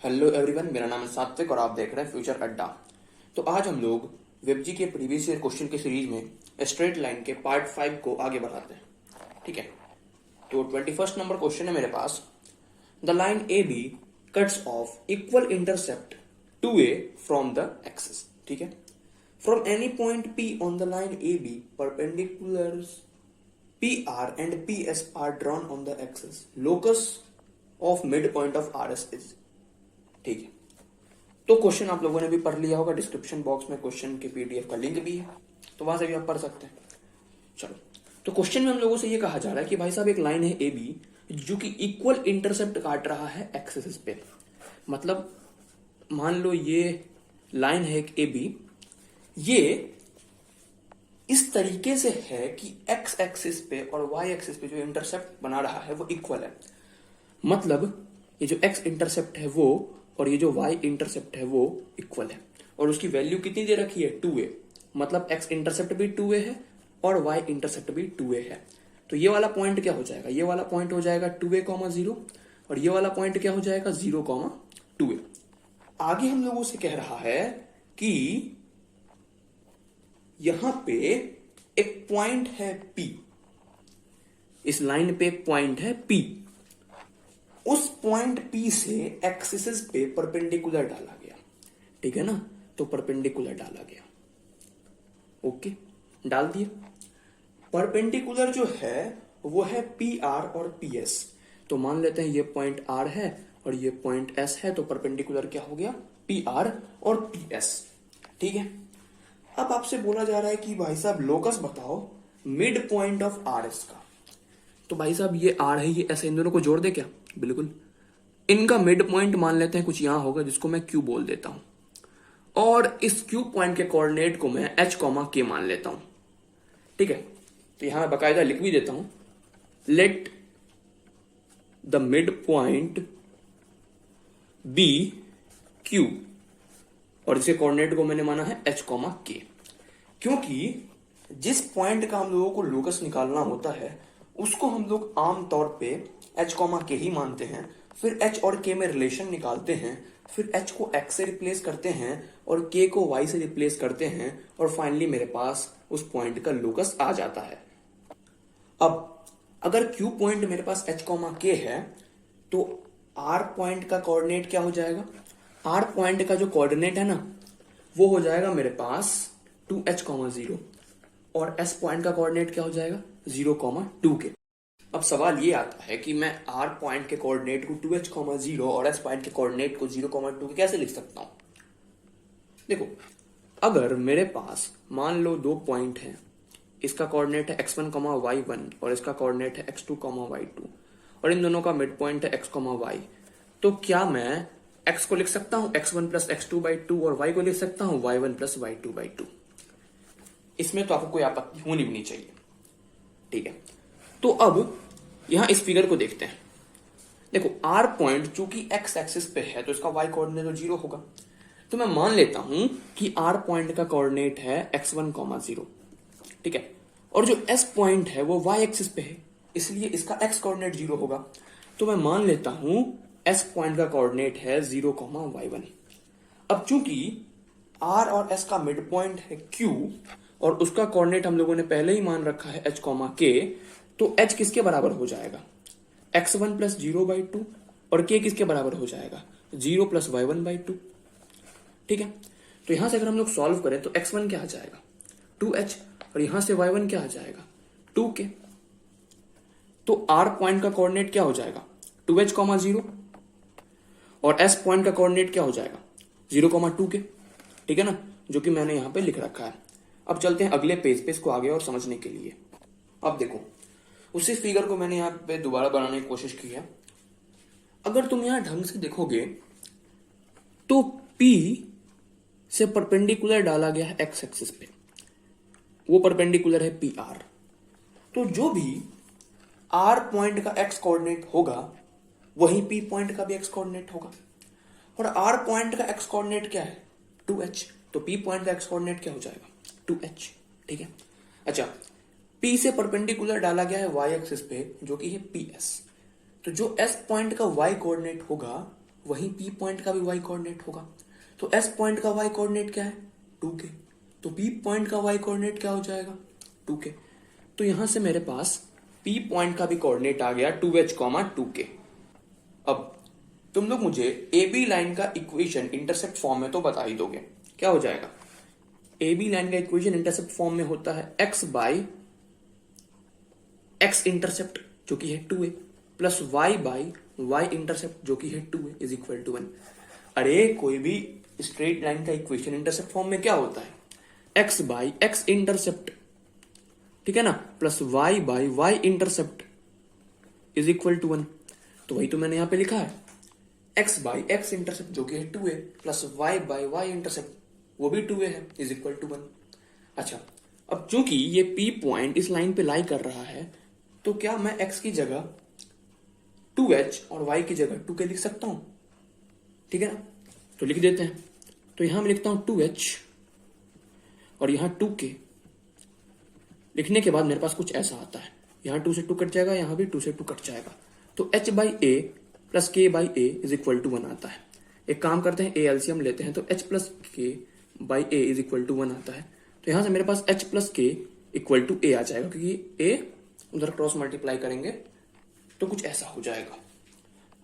Hello everyone, मेरा नाम है सात्विक और आप देख रहे हैं फ्यूचर अड्डा। तो आज हम लोग वेबजी के प्रीवियस ईयर क्वेश्चन की सीरीज में स्ट्रेट लाइन के पार्ट 5 को आगे बढ़ाते हैं। ठीक है, तो 21st नंबर क्वेश्चन है मेरे पास। The line A B cuts of equal intercept 2a from the axis. ठीक है, from any point P on the line A B perpendiculars PR and PS are drawn on the axis. Locus of midpoint of RS is। ठीक है, तो question आप लोगों ने भी पढ़ लिया होगा, डिस्क्रिप्शन बॉक्स में क्वेश्चन के PDF का लिंक भी है, तो वहां से भी आप पढ़ सकते हैं। चलो, तो क्वेश्चन में हम लोगों से ये कहा जा रहा है कि भाई साहब एक लाइन है ए बी जो कि इक्वल इंटरसेप्ट काट रहा है एक्सिस पे। मतलब मान लो ये लाइन है एक ए बी, ये इस तरीके से है कि एक्स एक्सिस पे और वाई एक्सिस पे जो इंटरसेप्ट बना रहा है वो इक्वल है। मतलब ये जो एक्स इंटरसेप्ट है वो और ये जो वाई इंटरसेप्ट है वो इक्वल है, और उसकी वैल्यू कितनी दे रखी है, 2a। मतलब एक्स इंटरसेप्ट भी 2a है और वाई इंटरसेप्ट भी 2a है। तो ये वाला पॉइंट क्या हो जाएगा, ये वाला पॉइंट हो जाएगा 2a, 0, और ये वाला पॉइंट क्या हो जाएगा 0, 2a। आगे हम लोगों से कह रहा है कि यहां पे एक पॉइंट है P, इस लाइन पे एक पॉइंट है P। उस पॉइंट P से एक्सिस पे परपेंडिकुलर डाला गया। ठीक है ना, तो परपेंडिकुलर डाला गया। ओके, डाल दिए। परपेंडिकुलर जो है वो है PR और PS। तो मान लेते हैं ये पॉइंट R है और ये पॉइंट S है, तो परपेंडिकुलर क्या हो गया, PR और PS। ठीक है, अब आपसे बोला जा रहा है कि भाई साहब लोकस बताओ मिड पॉइंट ऑफ RS का। तो भाई साहब ये R है, ये S है, इन दोनों को जोड़ दे क्या, बिल्कुल। इनका मिड पॉइंट मान लेते हैं कुछ यहां होगा जिसको मैं Q बोल देता हूं, और इस Q पॉइंट के कोऑर्डिनेट को मैं H, K मान लेता हूं। ठीक है, तो यहां मैं बकायदा लिख भी देता हूं, let the mid point be Q, और इसके कोऑर्डिनेट को मैंने माना है H, K। क्योंकि जिस पॉइंट का हम लोगों को लोकस निकालना होता है उसको हम लोग आमतौर पे H, K ही मानते हैं, फिर H और K में रिलेशन निकालते हैं, फिर H को X से रिप्लेस करते हैं और K को Y से रिप्लेस करते हैं, और फाइनली मेरे पास उस पॉइंट का लोकस आ जाता है। अब अगर Q पॉइंट मेरे पास H, K है, तो R पॉइंट का कोऑर्डिनेट क्या हो जाएगा, R पॉइंट का जो कोऑर्डिनेट है ना वो हो जाएगा मेरे पास 2H, 0, और S पॉइंट का कोऑर्डिनेट क्या हो जाएगा 0, 2 के। अब सवाल ये आता है कि मैं R पॉइंट के कोऑर्डिनेट को 2H, 0 और S पॉइंट के कोऑर्डिनेट को 0, 2 के कैसे लिख सकता हूं। देखो, अगर मेरे पास मान लो दो पॉइंट हैं, इसका कोऑर्डिनेट है x1, y1 और इसका कोऑर्डिनेट है x2, y2, और इन दोनों का मिड पॉइंट है x, y, तो क्या मैं x को लिख सकता हूं x1 प्लस x2/2 और y को लिख सकता हूं y1 प्लस y2/2। इसमें तो आपको कोई आपत्ति होनी भी नहीं चाहिए। ठीक है, तो अब यहां इस फिगर को देखते हैं। देखो, R पॉइंट चूंकि x एक्सिस पे है तो इसका y कोऑर्डिनेट तो 0 होगा, तो मैं मान लेता हूं कि R पॉइंट का कोऑर्डिनेट है x1, 0। ठीक है, और जो S पॉइंट है वो y एक्सिस पे है, इसलिए इसका x कोऑर्डिनेट 0 होगा। तो मैं मान लेता हूं S पॉइंट का कोऑर्डिनेट है 0, y1। अब चूंकि R और S का मिड पॉइंट है Q और उसका कोऑर्डिनेट हम लोगों ने पहले ही मान रखा है H, K, तो H किसके बराबर हो जाएगा x1 प्लस 0/2 और K किसके बराबर हो जाएगा 0 प्लस y1/2। ठीक है, तो यहां से अगर हम लोग सॉल्व करें तो x1 क्या आ जाएगा 2H, और यहां से y1 क्या आ जाएगा 2K। तो R पॉइंट का कोऑर्डिनेट क्या हो जाएगा 2H, 0, और S पॉइंट का कोऑर्डिनेट क्या हो जाएगा 0, 2K। ठीक है ना, जो कि मैंने यहां पे लिख रखा है। अब चलते हैं अगले पेज पे इसको आगे और समझने के लिए। अब देखो, उसी फिगर को मैंने यहां पे दोबारा बनाने की कोशिश की है। अगर तुम यहां ढंग से देखोगे तो P से परपेंडिकुलर डाला गया है x एक्सिस पे, वो परपेंडिकुलर है PR। तो जो भी R पॉइंट का x कोऑर्डिनेट होगा वही P पॉइंट का भी x कोऑर्डिनेट होगा, और R पॉइंट का x कोऑर्डिनेट क्या है 2H, तो P पॉइंट का x कोऑर्डिनेट क्या हो जाएगा 2H। ठीक है, अच्छा, P से परपेंडिकुलर डाला गया है y एक्सिस पे जो कि है PS, तो जो S पॉइंट का y कोऑर्डिनेट होगा वहीं P पॉइंट का भी y कोऑर्डिनेट होगा। तो S पॉइंट का y कोऑर्डिनेट क्या है 2k, तो P पॉइंट का y कोऑर्डिनेट क्या हो जाएगा 2k। तो यहां से मेरे पास P पॉइंट का भी कोऑर्डिनेट आ गया 2h, 2k। अब तुम लोग मुझे AB लाइन का इक्वेशन इंटरसेप्ट फॉर्म में तो बता ही दोगे, क्या हो जाएगा। AB लाइन का इक्वेशन इंटरसेप्ट फॉर्म में होता है x बाई x इंटरसेप्ट जो कि है 2a plus y by y intercept जो कि है 2a इज इक्वल टू 1। अरे कोई भी स्ट्रेट लाइन का इक्वेशन इंटरसेप्ट फॉर्म में क्या होता है x बाई x इंटरसेप्ट, ठीक है ना, plus y by y intercept is equal to 1। तो वही तो मैंने यहां पे लिखा है x बाई x इंटरसेप्ट जो कि है 2a plus y by y intercept वो भी 2a है इज इक्वल टू 1। अच्छा, अब चूंकि ये P पॉइंट इस लाइन पे लाई कर रहा है तो क्या मैं x की जगह 2h और y की जगह 2k लिख सकता हूं, ठीक है ना। तो लिख देते हैं। तो यहां मैं लिखता हूं 2h और यहां 2k। लिखने के बाद मेरे पास कुछ ऐसा आता है, यहां 2 से 2 कट जाएगा, यहां भी 2 से 2 कट जाएगा, तो h by a plus K by A is equal to 1 आता है। एक काम करते हैं, a एलसीएम लेते हैं, तो h plus K by A is equal to 1 आता है। तो यहां से मेरे पास h plus K equal to a आ जाएगा, क्योंकि a उधर क्रॉस मल्टीप्लाई करेंगे तो कुछ ऐसा हो जाएगा।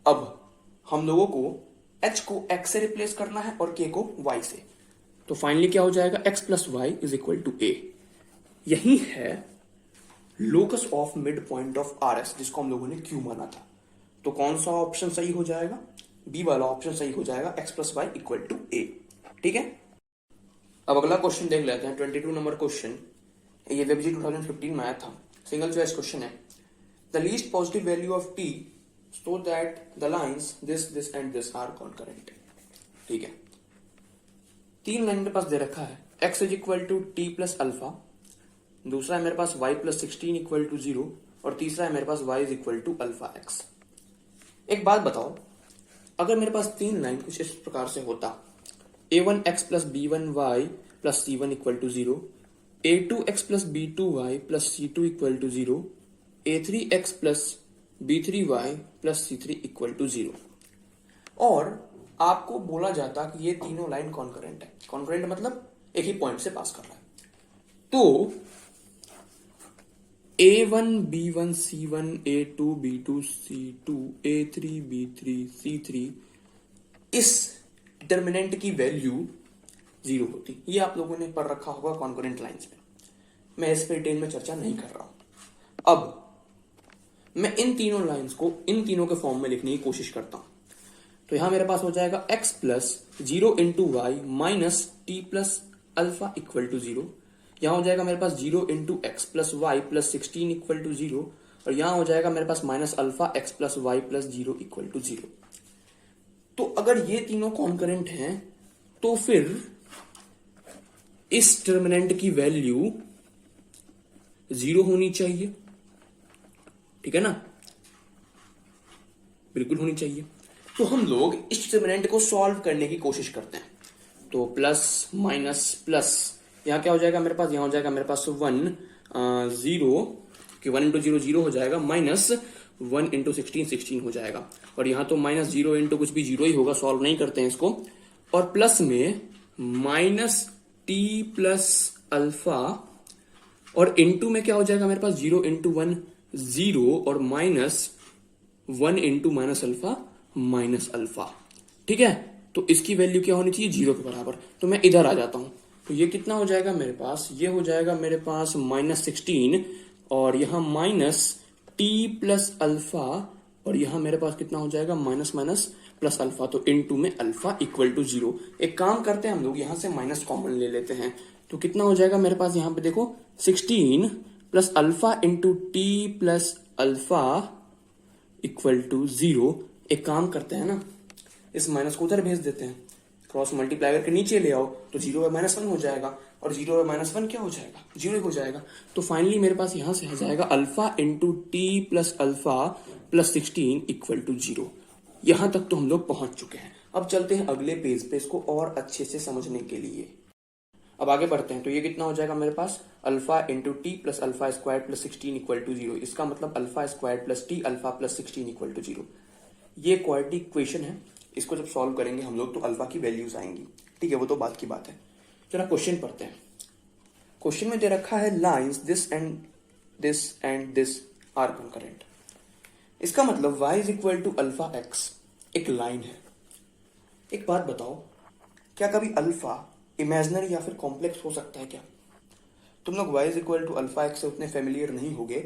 अब हम लोगों को h को x से रिप्लेस करना है और k को y से। तो फाइनली क्या हो जाएगा x plus Y is equal to a। यही है locus of mid point of RS जिसको हम लोगों ने Q माना था। तो कौन सा ऑप्शन सही हो जाएगा, बी वाला ऑप्शन सही हो जाएगा, x plus Y equal to a। ठीक है, अब अगला क्वेश्चन देख लेते हैं। 22 नंबर क्वेश्चन, ये वेबजी 2015 में आया था, सिंगल चॉइस क्वेश्चन है। The least positive value of t so that the lines this and this are concurrent। ठीक है, 3 लाइन मेरे पास दे रखा है, x is equal to T plus alpha, दूसरा है मेरे पास y प्लस 16 इक्वल टू 0 और तीसरा है मेरे पास y is equal to alpha x। एक बात बताओ, अगर मेरे पास 3 लाइन कुछ इस प्रकार से होता, a1x plus b1y plus c1 equal to 0, a2x plus b2y plus c2 equal to 0, a3x plus b3y plus c3 equal to 0, और आपको बोला जाता कि ये तीनों लाइन कॉन्करेंट है। कॉन्करेंट मतलब एक ही पॉइंट से पास कर रहा है। तो a1 b1 c1 a2 b2 c2 a3 b3 c3 इस डिटर्मिनेंट की वैल्यू 0 होती। ये आप लोगों ने पढ़ रखा होगा कॉन्करेंट लाइंस में, मैं इस पर डिटेल में चर्चा नहीं कर रहा हूं। अब मैं इन तीनों लाइंस को इन तीनों के फॉर्म में लिखने की कोशिश करता हूं। तो यहां मेरे पास हो जाएगा x plus 0 into y minus t plus alpha equal to 0। यहां हो जाएगा मेरे पास 0 into x plus y plus 16 equal to 0 और यहां हो जाएगा मेरे पास minus alpha x plus y plus 0 equal to 0। तो अगर ये तीनों कॉन्करेंट हैं तो फिर इस डिटर्मिनेंट की वैल्यू 0 होनी चाहिए, ठीक है ना, बिल्कुल होनी चाहिए। तो हम लोग इस डिटर्मिनेंट को सॉल्व करने की कोशिश करते हैं। तो प्लस माइनस प्लस, यहां क्या हो जाएगा मेरे पास, यहां हो जाएगा मेरे पास 1 0 कि 1 इंटू 0 0 हो जाएगा, माइनस 1 इंटू 16 16 हो जाएगा, और यहां तो माइनस 0 इंटू कुछ भी 0 ही होगा, सॉल्व नहीं करते हैं इसको। और प्लस में माइनस टी प्लस अल्फा, और इंटू में क्या हो जाएगा मेरे पास 0 इंटू 1 0 और minus 1 into minus alpha minus alpha. ठीक है, तो इसकी वैल्यू क्या होनी चाहिए 0 के बराबर। तो मैं इधर आ जाता हूं, तो ये कितना हो जाएगा मेरे पास, ये हो जाएगा मेरे पास माइनस 16 और यहां माइनस टी प्लस अल्फा, और यहां मेरे पास कितना हो जाएगा माइनस माइनस प्लस अल्फा, तो इनटू में अल्फा इक्वल टू 0। एक काम करते हैं हम लोग, यहां से माइनस कॉमन ले लेते हैं, तो कितना हो जाएगा मेरे पास, यहां पे देखो 16 plus alpha into T plus alpha equal to 0। एक काम करते हैं ना, इस माइनस को उधर भेज देते हैं, क्रॉस मल्टीप्लाई करके नीचे ले आओ, तो 0 और माइनस 1 हो जाएगा, और 0 और माइनस 1 क्या हो जाएगा 0 हो जाएगा। तो फाइनली मेरे पास यहां से आ जाएगा alpha into T plus alpha plus 16 equal to 0। यहां तक तो हम लोग पहुंच चुके हैं। अब चलते हैं अगले पेज पे इसको और अच्छे से समझने के लिए। अब आगे बढ़ते हैं, तो ये कितना हो जाएगा मेरे पास, alpha into T plus alpha square plus 16 equal to 0। इसका मतलब alpha square plus t alpha plus 16 equal to 0। ये क्वाड्रेटिक इक्वेशन है, इसको जब सॉल्व करेंगे हम लोग तो अल्फा की वैल्यूज आएंगी, ठीक है, वो तो बात की बात है। चलो क्वेश्चन पढ़ते हैं। क्वेश्चन में दे रखा है lines this and this are concurrent. इसका मतलब y is equal to alpha X एक लाइन है। एक बात बताओ, क्या कभी अल्फा इमेजिनरी या फिर कॉम्प्लेक्स हो सकता है क्या? तुम लोग y is equal to alpha X से उतने फेमिलियर नहीं होगे,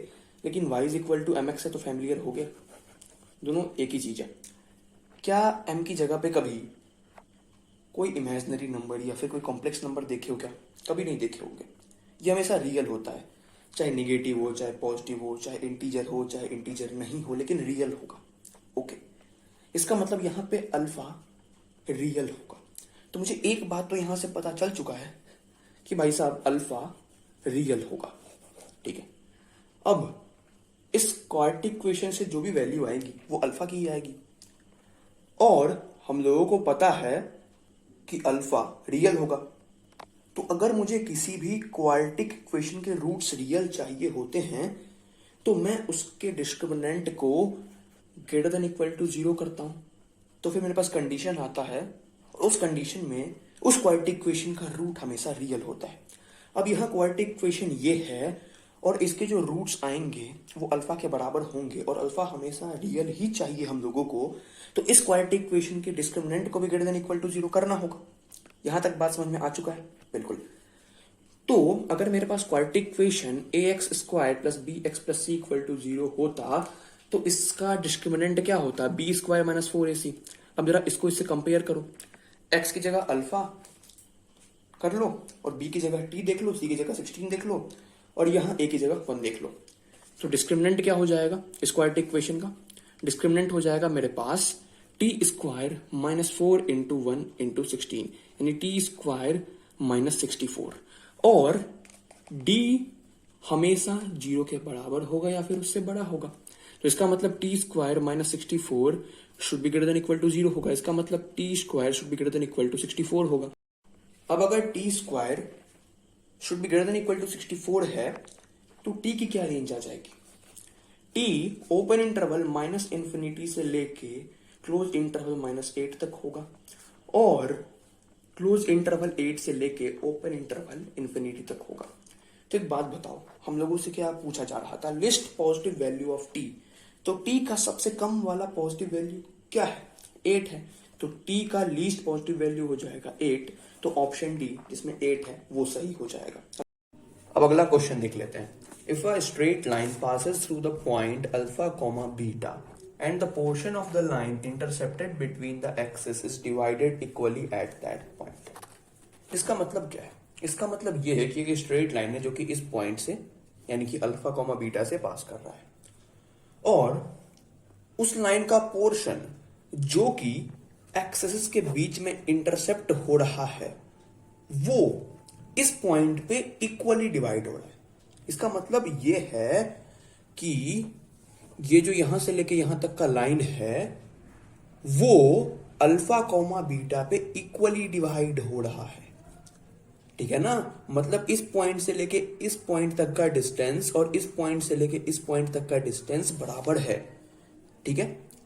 लेकिन y is equal to M X से तो फेमिलियर हो गए। दोनों एक ही चीज है। क्या m की जगह पे कभी कोई इमेजिनरी नंबर या फिर कोई कॉम्प्लेक्स नंबर देखे हो क्या? कभी नहीं देखे होंगे। ये हमेशा रियल होता है, चाहे निगेटिव हो, चाहे पॉजिटिव हो, चाहे इंटीजर हो, चाहे इंटीजर नहीं हो, लेकिन रियल होगा। ओके, इसका मतलब यहाँ पे अल्फा रियल होगा। तो मुझे एक बात तो यहां से पता चल चुका है कि भाई साहब अल्फा रियल होगा, ठीक है। अब इस क्वाड्रेटिक इक्वेशन से जो भी वैल्यू आएगी वो अल्फा की ही आएगी, और हम लोगों को पता है कि अल्फा रियल होगा। तो अगर मुझे किसी भी क्वाड्रेटिक इक्वेशन के रूट्स रियल चाहिए होते हैं तो मैं उसके डिस्क्रिमिनेंट को ग्रेटर देन इक्वल टू 0 करता हूं। तो फिर मेरे पास कंडीशन आता है, और उस कंडीशन में उस क्वाड्रेटिक इक्वेशन का रूट हमेशा रियल होता है। अब यहां क्वाड्रेटिक इक्वेशन ये है और इसके जो रूट्स आएंगे वो अल्फा के बराबर होंगे, और अल्फा हमेशा रियल ही चाहिए हम लोगों को। तो इस क्वाड्रेटिक इक्वेशन के डिस्क्रिमिनेंट को भी ग्रेटर देन इक्वल टू 0 करना होगा। यहां तक बात समझ में आ चुका है? बिल्कुल। तो अगर मेरे पास quadratic equation ax square plus b x plus c equal to 0 होता तो इसका डिस्क्रिमिनेंट क्या होता? B square minus 4ac। अब जरा इसको इससे कंपेयर करो, x की जगह अल्फा कर लो, और b की जगह t देख लो, c की जगह 16 देख लो, और यहां a की जगह 1 देख लो। तो डिस्क्रिमिनेंट क्या हो जाएगा इस क्वाड्रेटिक इक्वेशन का? डिस्क्रिमिनेंट हो जाएगा मेरे पास t square minus 4 into 1 into 16, यानी टी स्क्वायर माइनस 64, और d हमेशा 0 के बराबर होगा या फिर उससे बड़ा होगा। तो इसका मतलब T square minus 64 should be greater than equal to 0 होगा। इसका मतलब T square should be greater than equal to 64 होगा। अब अगर T square should be greater than equal to 64 है तो टी की क्या रेंज आ जाएगी? T open interval minus infinity से लेके क्लोज इंटरवल माइनस 8 तक होगा, और क्लोज इंटरवल 8 से लेके ओपन इंटरवल इंफिनिटी तक होगा। तो एक बात बताओ, हम लोगों से क्या पूछा जा रहा था? Least positive value of T. तो टी का सबसे कम वाला पॉजिटिव वैल्यू क्या है? 8 है। तो टी का लीस्ट पॉजिटिव वैल्यू हो जाएगा 8। तो ऑप्शन डी जिसमें 8 है वो सही हो जाएगा। अब अगला क्वेश्चन देख लेते हैं। If a straight line passes through the point alpha comma beta and the portion of the line intercepted between the axes is divided equally at that point। इसका मतलब क्या है? इसका मतलब यह है कि एक स्ट्रेट लाइन है जो कि इस पॉइंट से यानी कि अल्फा कॉमा बीटा से पास कर रहा है, और उस लाइन का पोर्शन जो कि एक्सेस के बीच में इंटरसेप्ट हो रहा है वो इस पॉइंट पे इक्वली डिवाइड हो रहा है। इसका मतलब यह है कि ये जो यहां से लेके यहां तक का लाइन है वो अल्फा कॉमा बीटा पे इक्वली डिवाइड हो रहा है, ठीक है ना। मतलब इस पॉइंट से लेके इस पॉइंट तक का डिस्टेंस और इस पॉइंट से लेके इस पॉइंट तक का डिस्टेंस बराबर है, ठीक है।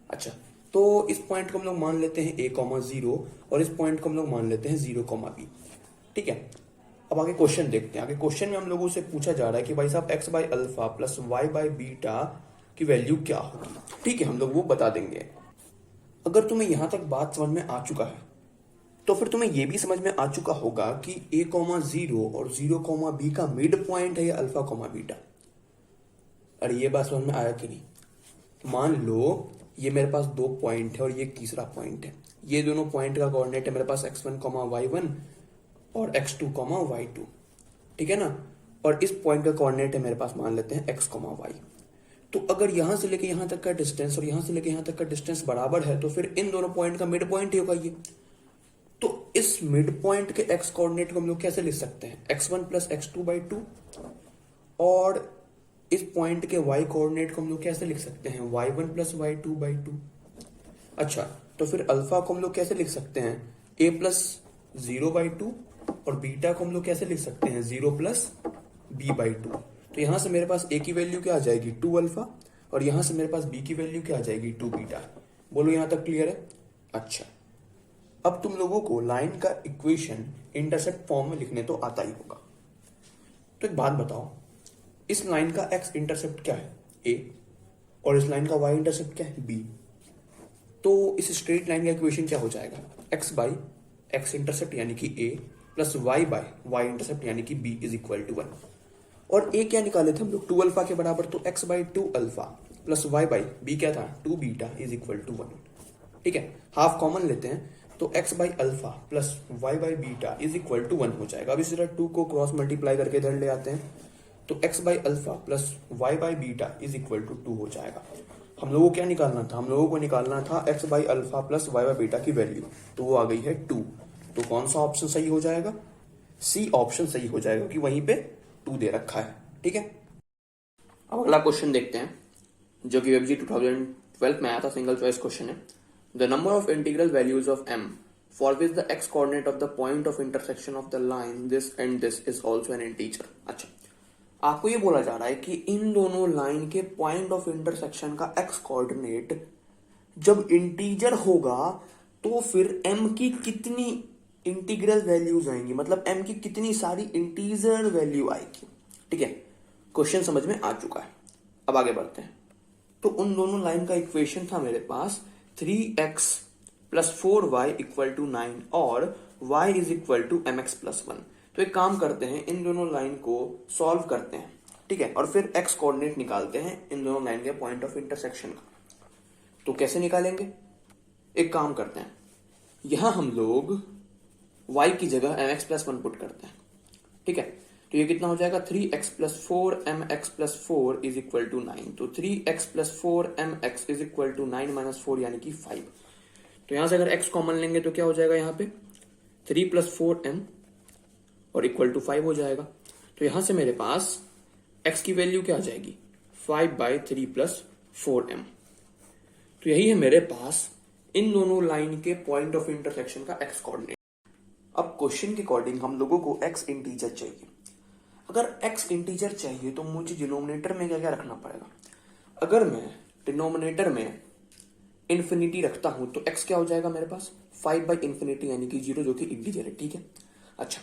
अच्छा, तो इस पॉइंट को हम लोग मान लेते हैं a,0 और इस पॉइंट को हम लोग मान लेते हैं 0,b, ठीक है। अब आगे क्वेश्चन देखते हैं। आगे क्वेश्चन में हम लोगों से पूछा जा रहा है कि भाई साहब x by alpha plus y by beta की वैल्यू क्या होगी, ठीक है, हम लोग वो बता देंगे। अगर तुम्हें यहां तक बात समझ में आ चुका है तो फिर तुम्हें यह भी समझ में आ चुका होगा कि a,0 और 0,b का मिड पॉइंट है ये अल्फा कॉमा बीटा। अरे ये बात समझ में आया कि नहीं? मान लो ये मेरे पास 2 पॉइंट है और ये तीसरा पॉइंट है। ये दोनों पॉइंट का कोऑर्डिनेट है मेरे पास x1, y1 और x2, y2, ठीक है ना। और इस पॉइंट का कोऑर्डिनेट है मेरे पास, मान लेते हैं x, y। तो अगर यहां से लेके यहां तक का डिस्टेंस और यहां से लेके यहां तक का डिस्टेंस बराबर है तो फिर इन दोनों पॉइंट का मिड पॉइंट ही होगा ये। तो इस मिड पॉइंट के x कोऑर्डिनेट को हम लोग कैसे लिख सकते हैं? x1 प्लस x2/2, और इस पॉइंट के y कोऑर्डिनेट को हम लोग कैसे लिख सकते हैं? y1 plus y2/2। अच्छा, तो फिर अल्फा को हम लोग कैसे लिख सकते हैं? a प्लस 0/2, और बीटा को हम लोग कैसे लिख सकते हैं? 0 प्लस b/2। तो यहां से मेरे पास a की वैल्यू क्या आ जाएगी? 2 अल्फा, और यहां से मेरे पास b की वैल्यू क्या आ जाएगी? 2 बीटा। बोलो यहां तक क्लियर है? अच्छा। अब तुम लोगों को लाइन का इक्वेशन इंटरसेप्ट फॉर्म में लिखने तो आता ही होगा। तो एक बात बताओ, इस लाइन का एक्स इंटरसेप्ट क्या है? ए, और इस लाइन का वाई इंटरसेप्ट क्या है? बी। तो इस स्ट्रेट लाइन का इक्वेशन क्या हो जाएगा? एक्स बाई एक्स इंटरसेप्ट यानी कि a plus y by y intercept यानी कि बी इज इक्वल टू 1। और ए क्या निकाले थे हम लोग? 2 अल्फा के बराबर, तो X by 2 alpha plus Y by B क्या था? 2 बीटा इज इक्वल टू 1। ठीक है, हाफ कॉमन लेते हैं तो x by alpha plus y by beta is equal to 1 हो जाएगा। अब इसी तरह 2 को क्रॉस मल्टीप्लाई करके इधर ले आते हैं तो x by alpha plus y by beta is equal to 2 हो जाएगा। हम लोगों को क्या निकालना था? हम लोगों को निकालना था x by alpha plus y by beta की वैल्यू, तो वो आ गई है 2। तो कौन सा ऑप्शन सही हो जाएगा? सी ऑप्शन सही हो जाएगा, क्योंकि वहीं पे 2 दे रखा है। ठीक है, अब अगला क्वेश्चन देखते हैं जो कि वेबजी 2012 में आया था, सिंगल चॉइस क्वेश्चन है। The number of integral values of m for which the x coordinate of the point of intersection of the line this and this is also an integer। अच्छा, आपको ये बोला जा रहा है कि इन दोनों लाइन के पॉइंट ऑफ इंटरसेक्शन का x कोऑर्डिनेट जब इंटीजर होगा तो फिर m की कितनी इंटीग्रल वैल्यूज आएंगी, मतलब m की कितनी सारी इंटीजर वैल्यू आएगी। ठीक है, क्वेश्चन समझ में आ चुका है। अब आगे बढ़ते हैं। तो उन दोनों लाइन का इक्वेशन था मेरे पास 3x plus 4y equal to 9 और y is equal to mx plus 1। तो एक काम करते हैं, इन दोनों लाइन को सॉल्व करते हैं। ठीक है, और फिर x कोऑर्डिनेट निकालते हैं इन दोनों लाइन के पॉइंट ऑफ इंटरसेक्शन का। तो कैसे निकालेंगे? एक काम करते हैं, यहां हम लोग y की जगह mx प्लस 1 पुट करते हैं। ठीक है, तो ये कितना हो जाएगा? 3x plus 4 mx plus 4 is equal to 9। तो 3x plus 4 mx is equal to 9 minus 4 यानी कि 5। तो यहां से अगर x कॉमन लेंगे तो क्या हो जाएगा? यहाँ पे 3 प्लस 4m और इक्वल टू 5 हो जाएगा। तो यहां से मेरे पास x की वैल्यू क्या आ जाएगी? 5 बाई 3 प्लस 4m। तो यही है मेरे पास इन दोनों लाइन के पॉइंट ऑफ इंटरसेक्शन का x कोऑर्डिनेट। अब क्वेश्चन के अकॉर्डिंग हम लोगों को x इंटीजर चाहिए। अगर x इंटीजर चाहिए तो मुझे डिनोमिनेटर में क्या क्या रखना पड़ेगा? अगर मैं डिनोमिनेटर में इंफिनिटी रखता हूं तो x क्या हो जाएगा मेरे पास? 5 बाई इंफिनिटी यानी कि 0 जो कि इंटीजर है। ठीक है, अच्छा,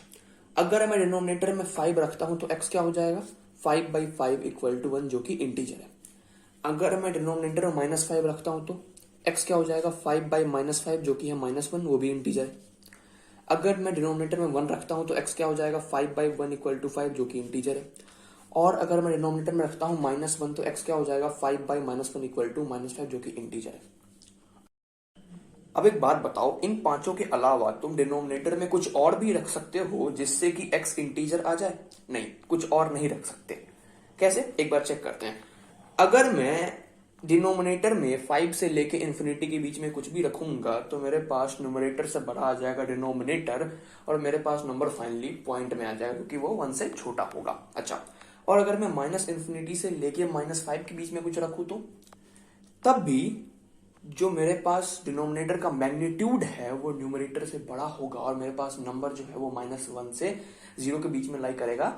अगर मैं डिनोमिनेटर में 5 रखता हूं तो x क्या हो जाएगा? 5 बाई 5 इक्वल टू 1 जो कि इंटीजर है। अगर मैं डिनोमिनेटर में -5 रखता हूं तो x क्या हो जाएगा? 5 बाई -5 जो कि है -1, वो भी इंटीजर है। अगर मैं डिनोमिनेटर में 1 रखता हूं तो x क्या हो जाएगा? 5 बाई 1 इक्वल टू 5 जो कि इंटीजर है। और अगर मैं डिनोमिनेटर में रखता हूं -1 तो x क्या हो जाएगा? 5 बाई -1 इक्वल टू -5 जो कि इंटीजर है। अब एक बात बताओ, इन पांचों के अलावा तुम डिनोमिनेटर में कुछ और भी रख सकते हो जिससे कि x इंटीजर आ जाए? नहीं, कुछ और नहीं रख सकते। कैसे? एक बार चेक करते हैं। अगर मैं डिनोमिनेटर में 5 से लेके इंफिनिटी के बीच में कुछ भी रखूंगा तो मेरे पास न्यूमरेटर से बड़ा आ जाएगा डिनोमिनेटर और मेरे पास नंबर फाइनली पॉइंट में आ जाएगा क्योंकि वो 1 से छोटा होगा। अच्छा, और अगर मैं माइनस इंफिनिटी से लेके -5 के बीच में कुछ रखूं तो तब भी जो मेरे पास डिनोमिनेटर का मैग्नीट्यूड है वो न्यूमरेटर से बड़ा होगा और मेरे पास नंबर जो है वो -1 से 0 के बीच में लाई करेगा,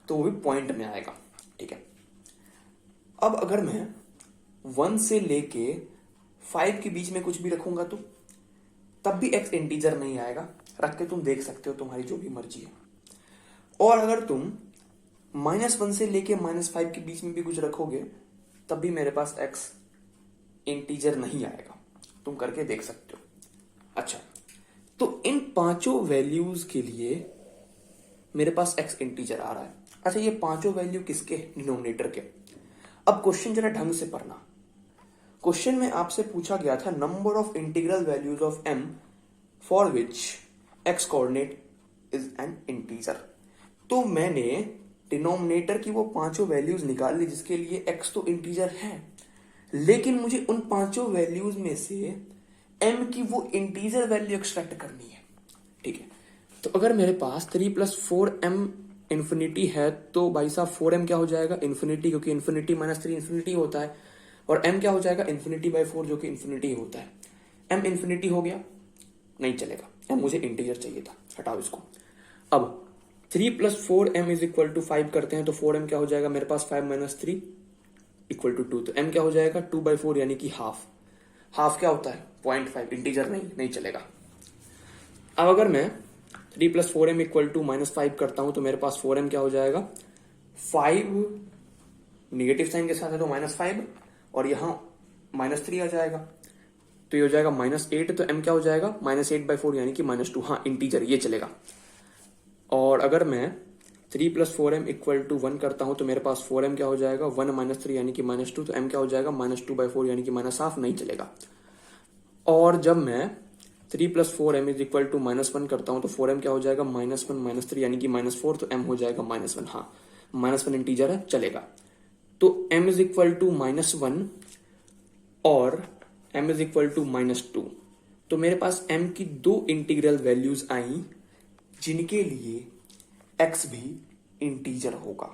तो वो भी पॉइंट में आएगा। ठीक है, अब अगर मैं 1 से लेके 5 के बीच में कुछ भी रखूंगा तो तब भी x इंटीजर नहीं आएगा। रख के तुम देख सकते हो, तुम्हारी जो भी मर्जी है। और अगर तुम -1 से लेके -5 के बीच में भी कुछ रखोगे तब भी मेरे पास x इंटीजर नहीं आएगा। तुम करके देख सकते हो। अच्छा, तो इन पांचों वैल्यूज के लिए मेरे पास x इंटीजर आ रहा है। अच्छा, ये पांचों वैल्यू किसके? डिनोमिनेटर के। अब क्वेश्चन जरा ढंग से पढ़ना। क्वेश्चन में आपसे पूछा गया था number of integral values of m for which x coordinate is an integer. तो मैंने डिनोमिनेटर की वो पांचों वैल्यूज निकाल ली जिसके लिए x तो इंटीजर है, लेकिन मुझे उन पांचों वैल्यूज में से m की वो इंटीजर वैल्यू एक्सट्रैक्ट करनी है। ठीक है, तो अगर मेरे पास 3 प्लस 4m इंफिनिटी है तो भाई साहब 4m क्या हो जाएगा? इंफिनिटी, क्योंकि इंफिनिटी -3 इंफिनिटी होता है। और m क्या हो जाएगा? इंफिनिटी बाई 4 जो कि इंफिनिटी होता है। m इंफिनिटी हो गया, नहीं चलेगा, m मुझे इंटीजर चाहिए था, हटाओ इसको। अब 3 plus 4m is equal to 5 करते हैं तो 4m क्या हो जाएगा मेरे पास? 5 माइनस 3 इक्वल टू 2। तो m क्या हो जाएगा? 2 बाई 4 यानी कि हाफ। हाफ क्या होता है? 0.5, इंटीजर नहीं चलेगा। अब अगर मैं 3 + 4m = -5 करता हूं तो मेरे पास 4m क्या हो जाएगा, 5 नेगेटिव साइन के साथ है तो -5 और यहां -3 आ जाएगा तो ये हो जाएगा -8, तो m क्या हो जाएगा, -8/4 यानी कि -2। हाँ इंटीजर ये चलेगा। और अगर मैं 3 + 4m = 1 करता हूं तो मेरे पास 4m क्या हो जाएगा, 1 - 3 यानी कि -2, तो m क्या हो जाएगा, -2/4 यानी कि -1/2, नहीं चलेगा। और जब मैं 3 + 4m = -1 करता हूं तो 4m क्या हो जाएगा, -1 - 3 यानी कि -4, तो m हो जाएगा -1। हाँ -1 इंटीजर है, चलेगा। तो m = -1 और m = -2, तो मेरे पास m की दो इंटीग्रल वैल्यूज आई जिनके लिए x भी इंटीजर होगा।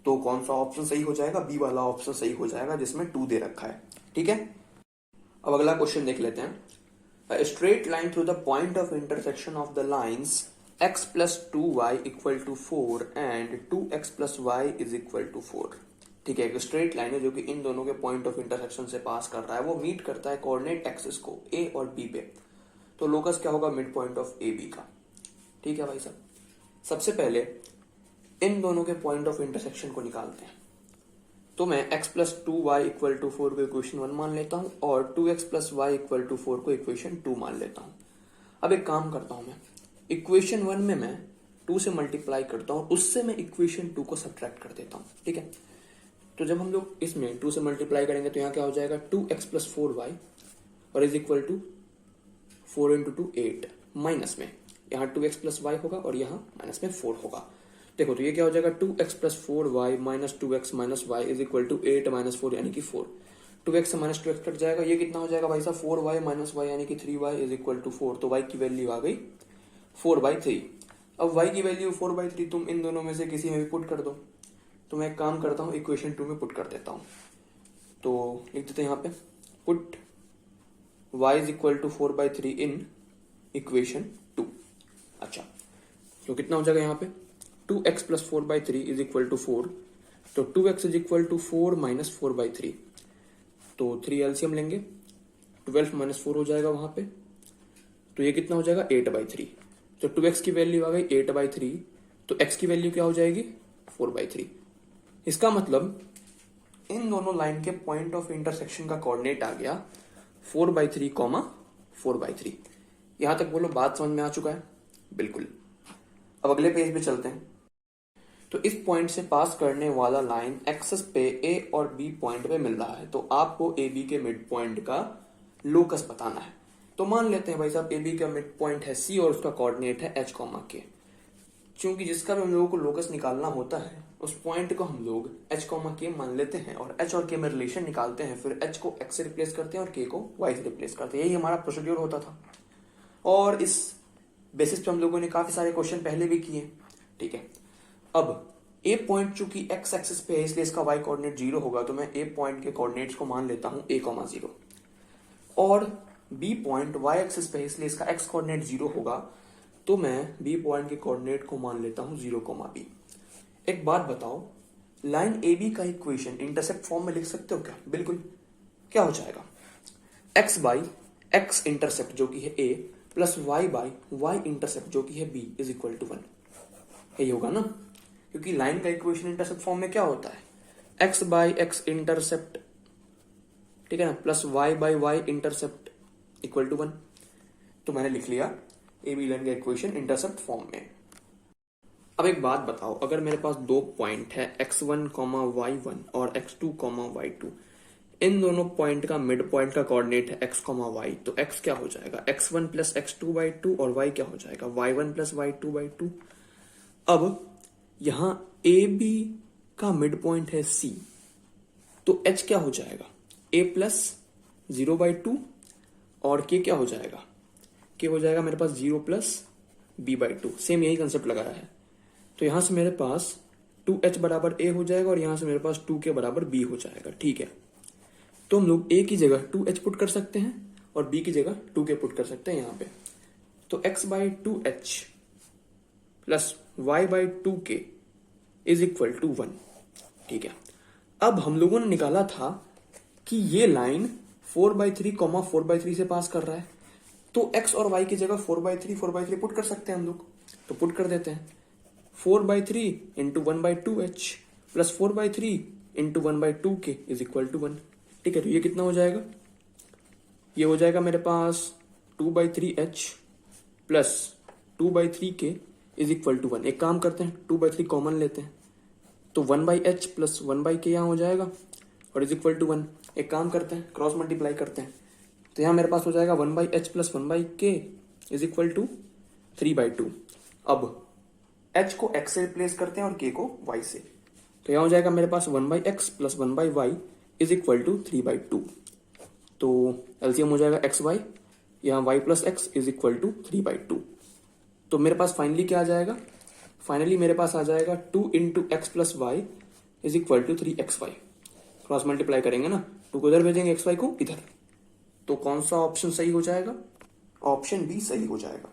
तो कौन सा ऑप्शन सही हो जाएगा, बी वाला ऑप्शन सही हो जाएगा जिसमें 2 दे रखा है। ठीक है, अब अगला क्वेश्चन देख लेते हैं। A straight line through the point of intersection of the lines x + 2y = 4 and 2x + y = 4। ठीक है, एक स्ट्रेट लाइन है जो कि इन दोनों के पॉइंट ऑफ इंटरसेक्शन से पास कर रहा है, वो मीट करता है कोऑर्डिनेट एक्सिस को a और b पे। तो लोकस क्या होगा, mid point of A B का। ठीक है भाई साहब, सबसे पहले इन दोनों के पॉइंट ऑफ इंटरसेक्शन को निकालते हैं। तो मैं x + 2y = 4 को इक्वेशन 1 मान लेता हूं और 2x + y = 4 को इक्वेशन 2 मान लेता हूं। अब एक काम करता हूं, मैं इक्वेशन 1 में मैं 2 से मल्टीप्लाई करता हूं, उससे मैं इक्वेशन 2 को सब्ट्रैक्ट कर देता हूं। ठीक है, तो जब हम लोग इसमें 2 से मल्टीप्लाई करेंगे तो यहां क्या हो जाएगा, 2x + 4y और इज इक्वल टू 4 × 2 8, माइनस में यहाँ 2x + y होगा और यहाँ माइनस में 4 होगा। देखो तो ये क्या हो जाएगा, 2x + 4y - 2x - y = 8 - 4 यानी कि 4। 2x से -2x कट जाएगा, ये कितना हो जाएगा भाई साहब, 4y - y यानी कि 3y = 4। तो y की वैल्यू आ गई 4/3। अब y की वैल्यू 4/3 तुम इन दोनों में से किसी में भी पुट कर दो। तो मैं एक काम करता हूँ, इक्वेशन 2 में पुट कर देता हूँ। तो लिख देते हैं यहाँ पे, पुट y = 4/3 इन इक्वेशन 2। अच्छा, तो कितना हो जाएगा यहाँ पे, 2x + 4/3 = 4। तो 2x = 4 - 4/3, तो 3 एलसीएम लेंगे, 12 - 4 हो जाएगा वहां पे। तो ये कितना हो जाएगा, 8/3। तो 2x की वैल्यू आ गई 8/3, तो x की वैल्यू क्या हो जाएगी, 4/3। इसका मतलब इन दोनों लाइन के पॉइंट ऑफ इंटरसेक्शन का कोऑर्डिनेट आ गया 4/3, 4/3। यहां तक बोलो बात समझ में आ चुका है, बिल्कुल। अब अगले पेज पे चलते हैं। तो इस पॉइंट से पास करने वाला लाइन एक्सिस पे ए और बी पॉइंट पे मिल रहा है, तो आपको ए बी के मिड पॉइंट का लोकस बताना है। तो मान लेते हैं भाई साहब ए बी का मिड पॉइंट है सी और उसका कोऑर्डिनेट है h, के। क्योंकि जिसका भी हम लोगों को लोकस निकालना होता है उस पॉइंट को हम लोग h, k मान लेते हैं और h और k में रिलेशन निकालते हैं, फिर h को x से रिप्लेस करते हैं और k को y से रिप्लेस करते हैं। यही हमारा प्रोसीड्यूर होता था और इस बेसिस पे हम लोगों ने काफी सारे क्वेश्चन पहले भी किए। ठीक है, अब ए पॉइंट चूंकि एक्स एक्सिस पे है इसलिए इसका वाई कोऑर्डिनेट 0 होगा, तो मैं ए पॉइंट के कोऑर्डिनेट्स को मान लेता हूं a, 0 और बी पॉइंट वाई एक्सिस पे है इसलिए इसका एक्स कोऑर्डिनेट 0 होगा, तो मैं बी पॉइंट के कोऑर्डिनेट को मान लेता हूं 0, b। एक बात बताओ, लाइन ए बी का इक्वेशन इंटरसेप्ट फॉर्म में लिख सकते हो क्या? बिल्कुल। क्या हो जाएगा, x बाई एक्स इंटरसेप्ट जो कि है a plus y by Y intercept जो कि है b = 1। यही होगा ना, क्योंकि लाइन का इक्वेशन इंटरसेप्ट फॉर्म में क्या होता है, x बाई एक्स इंटरसेप्ट, ठीक है ना, plus y by Y intercept = 1। तो मैंने लिख लिया ए बी लाइन का इक्वेशन इंटरसेप्ट फॉर्म में। अब एक बात बताओ, अगर मेरे पास दो पॉइंट है x1, y1 और x2, y2, इन दोनों पॉइंट का मिड पॉइंट का कोऑर्डिनेट है x, y, तो x क्या हो जाएगा, x1 + x2/2 और y क्या हो जाएगा, y1 + y2/2। अब यहां ए बी का मिड पॉइंट है c, तो h क्या हो जाएगा, a + 0/2 और k क्या हो जाएगा, k हो जाएगा मेरे पास 0 + b/2। सेम यही कंसेप्ट लगाया है। तो यहां से मेरे पास 2h = a हो जाएगा और यहां से मेरे पास 2k = b हो जाएगा। ठीक है, तो हम लोग a की जगह 2h पुट कर सकते हैं और b की जगह 2k पुट कर सकते हैं यहां पे। तो x/2h प्लस y/2k = 1। ठीक है, अब हम लोगों ने निकाला था कि ये लाइन 4/3, 4/3 से पास कर रहा है, तो x और y की जगह 4/3 पुट कर सकते हैं हम लोग, तो पुट कर देते हैं 4/3 into 1/2h plus 4/3 into 1/2k is equal to 1। ठीक है, तो ये कितना हो जाएगा, ये हो जाएगा मेरे पास 2/3h plus 2/3k is equal to 1। एक काम करते हैं 2/3 कॉमन लेते हैं, तो 1/h प्लस 1/k यहाँ हो जाएगा और इज इक्वल टू 1। एक काम करते हैं क्रॉस मल्टीप्लाई करते हैं, तो यहाँ मेरे पास हो जाएगा 1/h plus 1/k is equal to 3/2। अब h को x से रिप्लेस करते हैं और k को y से, तो यहाँ हो जाएगा मेरे पास 1/x plus 1/y is equal to 3/2। तो एलसीएम हो जाएगा xy, यहाँ y plus x is equal to 3/2। तो मेरे पास फाइनली क्या आ जाएगा, फाइनली मेरे पास आ जाएगा 2 into x plus Y is equal to 3xy। Cross multiply करेंगे ना, 2 को इधर भेजेंगे xy को इधर, तो कौन सा ऑप्शन सही हो जाएगा, ऑप्शन बी सही हो जाएगा।